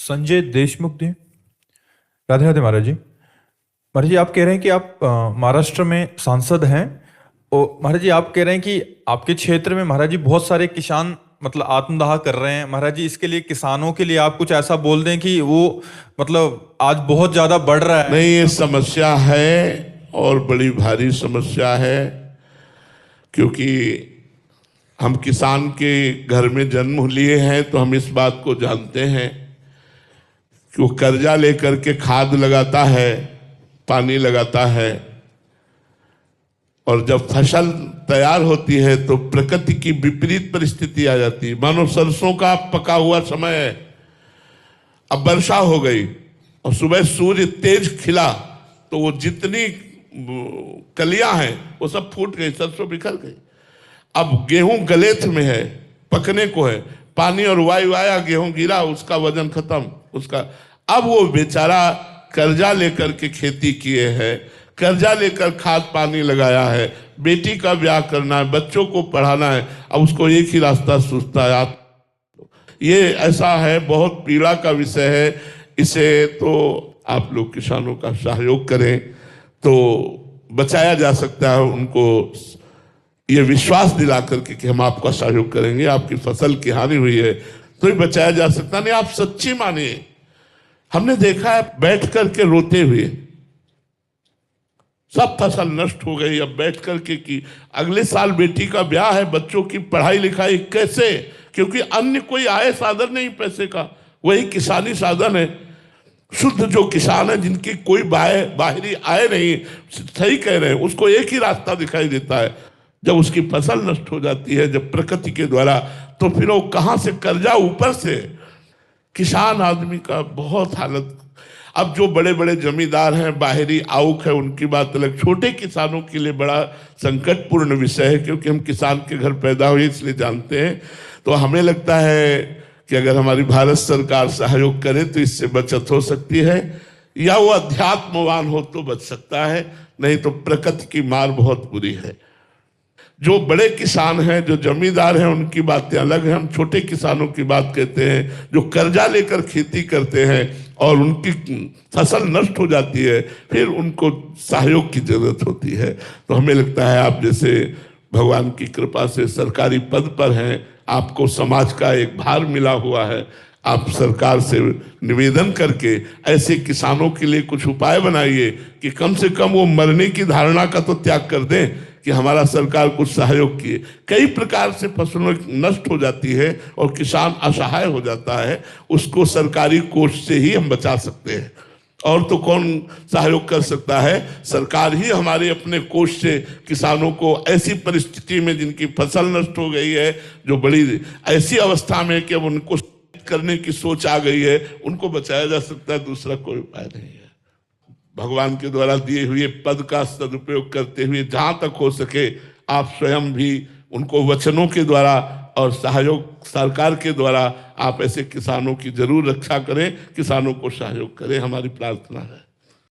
संजय देशमुख जी। राधे राधे महाराज जी। महाराज जी, आप कह रहे हैं कि आप महाराष्ट्र में सांसद हैं और महाराज जी आप कह रहे हैं कि आपके क्षेत्र में महाराज जी बहुत सारे किसान मतलब आत्मदाह कर रहे हैं। महाराज जी इसके लिए किसानों के लिए आप कुछ ऐसा बोल दें कि वो मतलब आज बहुत ज्यादा बढ़ रहा है। नहीं, ये समस्या है और बड़ी भारी समस्या है, क्योंकि हम किसान के घर में जन्म लिए हैं तो हम इस बात को जानते हैं कि वो कर्जा लेकर के खाद लगाता है, पानी लगाता है, और जब फसल तैयार होती है तो प्रकृति की विपरीत परिस्थिति आ जाती है। मानो सरसों का पका हुआ समय है, अब वर्षा हो गई और सुबह सूर्य तेज खिला तो वो जितनी कलियां हैं वो सब फूट गई, सरसों बिखर गई। अब गेहूं गलेथ में है, पकने को है, पानी और वायु आया, गेहूं गिरा, उसका वजन खत्म उसका। अब वो बेचारा कर्जा लेकर के खेती किए हैं, कर्जा लेकर खाद पानी लगाया है, बेटी का ब्याह करना है, बच्चों को पढ़ाना है, अब उसको एक ही रास्ता सूझता है। ये ऐसा है, बहुत पीड़ा का विषय है। इसे तो आप लोग किसानों का सहयोग करें तो बचाया जा सकता है। उनको ये विश्वास दिला करके कि हम आपका सहयोग करेंगे, आपकी फसल की हानि हुई है तो ही बचाया जा सकता। नहीं, आप सच्ची मानिए, हमने देखा है बैठ करके रोते हुए, सब फसल नष्ट हो गई। अब बैठ करके कि अगले साल बेटी का ब्याह है, बच्चों की पढ़ाई लिखाई कैसे, क्योंकि अन्य कोई आय साधन नहीं पैसे का, वही किसानी साधन है। शुद्ध जो किसान है, जिनकी कोई बाहरी आय नहीं, सही कह रहे हैं, उसको एक ही रास्ता दिखाई देता है। जब उसकी फसल नष्ट हो जाती है जब प्रकृति के द्वारा, तो फिर वो कहां से कर्जा, ऊपर से किसान आदमी का बहुत हालत। अब जो बड़े बड़े जमींदार हैं, बाहरी आउक है, उनकी बात अलग। छोटे किसानों के लिए बड़ा संकटपूर्ण विषय है, क्योंकि हम किसान के घर पैदा हुए इसलिए जानते हैं। तो हमें लगता है कि अगर हमारी भारत सरकार सहयोग करे तो इससे बचत हो सकती है, या वो अध्यात्मवान हो तो बच सकता है, नहीं तो प्रकृति की मार बहुत बुरी है। जो बड़े किसान हैं, जो जमींदार हैं, उनकी बातें अलग हैं। हम छोटे किसानों की बात कहते हैं, जो कर्जा लेकर खेती करते हैं और उनकी फसल नष्ट हो जाती है, फिर उनको सहयोग की जरूरत होती है। तो हमें लगता है आप जैसे भगवान की कृपा से सरकारी पद पर हैं, आपको समाज का एक भार मिला हुआ है, आप सरकार से निवेदन करके ऐसे किसानों के लिए कुछ उपाय बनाइए कि कम से कम वो मरने की धारणा का तो त्याग कर दें कि हमारा सरकार कुछ सहयोग किए। कई प्रकार से फसलों नष्ट हो जाती है और किसान असहाय हो जाता है, उसको सरकारी कोष से ही हम बचा सकते हैं। और तो कौन सहयोग कर सकता है? सरकार ही हमारे अपने कोष से किसानों को ऐसी परिस्थिति में, जिनकी फसल नष्ट हो गई है, जो बड़ी ऐसी अवस्था में कि अब उनको करने की सोच आ गई है, उनको बचाया जा सकता है। दूसरा कोई उपाय नहीं है। भगवान के द्वारा दिए हुए पद का सदुपयोग करते हुए जहां तक हो सके आप स्वयं भी उनको वचनों के द्वारा और सहयोग सरकार के द्वारा आप ऐसे किसानों की जरूर रक्षा करें, किसानों को सहयोग करें, हमारी प्रार्थना है।